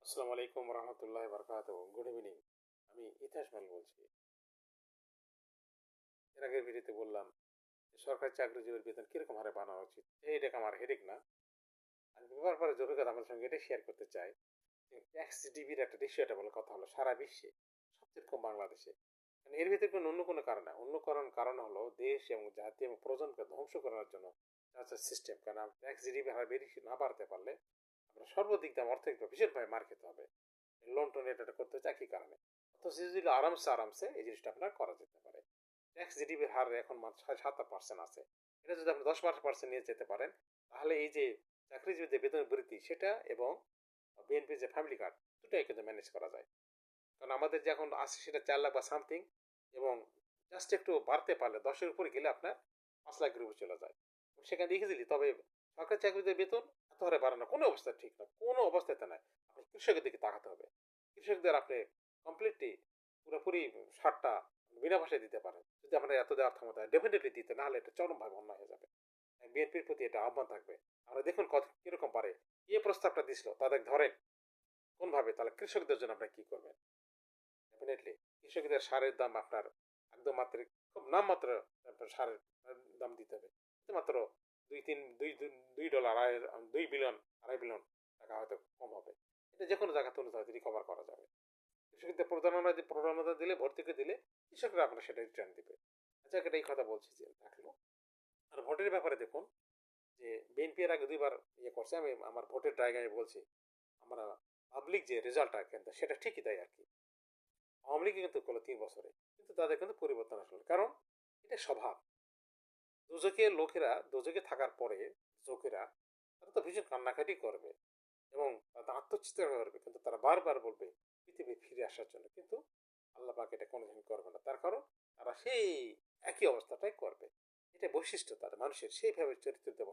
আসসালামু আলাইকুম রহমতুল্লাহ বরকাত। Good evening. আমি ইতিহাস মাল বলছি। এর আগের ভিডিওতে বললাম যে সরকারি চাকরিজীবীর বেতন কিরকম হারে বানানো উচিত। এইটা আমার হেডেক না। আমি ব্যবহার পরে অভিজ্ঞতা আপনার সঙ্গে এটা শেয়ার করতে চাই। ট্যাক্স ডিবির একটা রেশিওটা বলে কথা হলো সারা বিশ্বে সবচেয়ে কম বাংলাদেশে। মানে এর ভিতরে কোনো অন্য কোনো কারণ না, অন্য কারণ হলো দেশ এবং জাতি এবং প্রজন্মকে ধ্বংস করার জন্য সিস্টেম। কারণ ট্যাক্স জিডিপি হার বেশি না বাড়তে পারলে আমরা সর্বদিক দিয়ে অর্থনৈতিক ভীষণভাবে মার খেতে হবে। লোন টোন এটা করতে হচ্ছে একই কারণে। অথচ যদি আরামসে এই জিনিসটা আপনার করা যেতে পারে। ট্যাক্স জিডিপির হার এখন মাত্র 7% আছে। এটা যদি আপনি 10-12% নিয়ে যেতে পারেন, তাহলে এই যে চাকরিজীবীদের বেতন বৃদ্ধি সেটা এবং বিএনপির যে ফ্যামিলি কার্ড দুটাই কিন্তু ম্যানেজ করা যায়। কারণ আমাদের যে এখন আছে সেটা 4 লাখ বা সামথিং, এবং জাস্ট একটু বাড়তে পারলে 10-এর উপরে গেলে আপনার 5 লাখের উপরে চলে যায়। সেখানে দেখে দিলি। তবে সরকারি চাকরিদের বেতন এত হারে বাড়ানো কোনো অবস্থায় ঠিক না, কোনো অবস্থাতে নয়। আপনি কৃষকের দিকে তাকাতে হবে। কৃষকদের আপনি কমপ্লিটলি পুরোপুরি সারটা বিনা পয়সায় দিতে পারেন। যদি আপনার এত দেওয়ার ক্ষমতা হয় ডেফিনেটলি দিতে, না হলে এটা চরমভাবে অন্যায় হয়ে যাবে। বিএনপির প্রতি এটা আহ্বান থাকবে। আমরা দেখুন কত কিরকম পারে। এই প্রস্তাবটা দিছিল তাদের ধরেন কোনভাবে, তাহলে কৃষকদের জন্য আপনার কি করবেন? ডেফিনেটলি কৃষকদের সারের দাম আপনার একদম মাত্র খুব নামমাত্র সারের দাম দিতে হবে। মাত্র $2 বিলিয়ন, $2.5 বিলিয়ন টাকা হয়তো কম হবে। এটা যে কোনো জায়গা তুলে হয়তো রিকভার করা যাবে। কৃষকদের প্রধানতা দিলে, ভর্তুকি দিলে কৃষকরা আপনার সেটা রিটার্ন দিবে। আচ্ছা, এটা এই কথা বলছি যে রাখলো। আর ভোটের ব্যাপারে দেখুন যে বিএনপি এর আগে 2বার ইয়ে করছে। আমি আমার ভোটের জায়গায় বলছি আমরা পাবলিক যে রেজাল্টটা কিন্তু সেটা ঠিকই দেয় আর কি। আওয়ামী লীগ কিন্তু করলো 3 বছরে, কিন্তু তাদের কিন্তু পরিবর্তন আসলো। কারণ এটা স্বভাব। দোজখের লোকেরা দোজখে থাকার পরে লোকেরা তারা তো ভীষণ কান্নাকাটি করবে এবং তারা আত্মচিৎকার করবে, কিন্তু তারা বারবার বলবে পৃথিবী ফিরে আসার জন্য। কিন্তু আল্লাহ পাক এটা কোনোদিন করবে না। তার কারণ তারা সেই একই অবস্থাটাই করবে। এটা বৈশিষ্ট্য তার মানুষের, সেইভাবে চরিত্রতে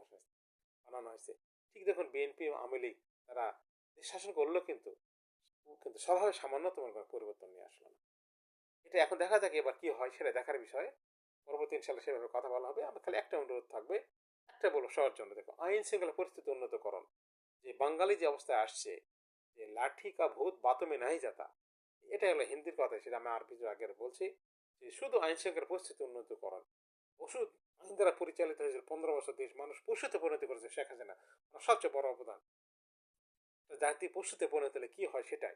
বানানো হয়েছে। ঠিক দেখুন বিএনপি আওয়ামী লীগ তারা দেশ শাসন করলো, কিন্তু কিন্তু স্বভাবে সামান্যতম কোনো পরিবর্তন নিয়ে আসলো না। এটা এখন দেখা যাক এবার কি হয়, সেটা দেখার বিষয়। পরবর্তী ইনশাল্লাহ সেভাবে কথা বলা হবে। আমার খালি একটা অনুরোধ থাকবে, একটা বলো সবার জন্য। দেখো, আইন শৃঙ্খলা পরিস্থিতি উন্নতকরণ যে বাঙালি যে অবস্থায় আসছে, যে লাঠি কা ভূত বাতমে নাই যাতা, এটা হলো হিন্দির কথা। সেটা আমি আরবি আগে বলছি যে শুধু আইন শৃঙ্খলা পরিস্থিতি উন্নতকরণ। ওষুধ আইন দ্বারা পরিচালিত হয়েছিল 15 বছর, দেশ মানুষ পশুতে পরিণত করেছে শেখ হাসিনা। সবচেয়ে বড় অবদান। জাতি পশুতে পরিণত হলে কি হয় সেটাই।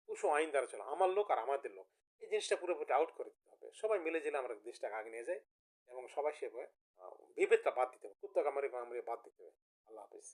পশু আইন দ্বারা চলে, আমার লোক আর আমাদের লোক। এই জিনিসটা পুরোপুরি আউট করে দিতে হবে। সবাই মিলে জেলে আমরা দেশটাকে আগে নিয়ে যাই, এবং সবাই সেভাবে বিভেদটা বাদ দিতে হবে, কুত্তা কামারি বাদ দিতে হবে। আল্লাহ হাফিজ।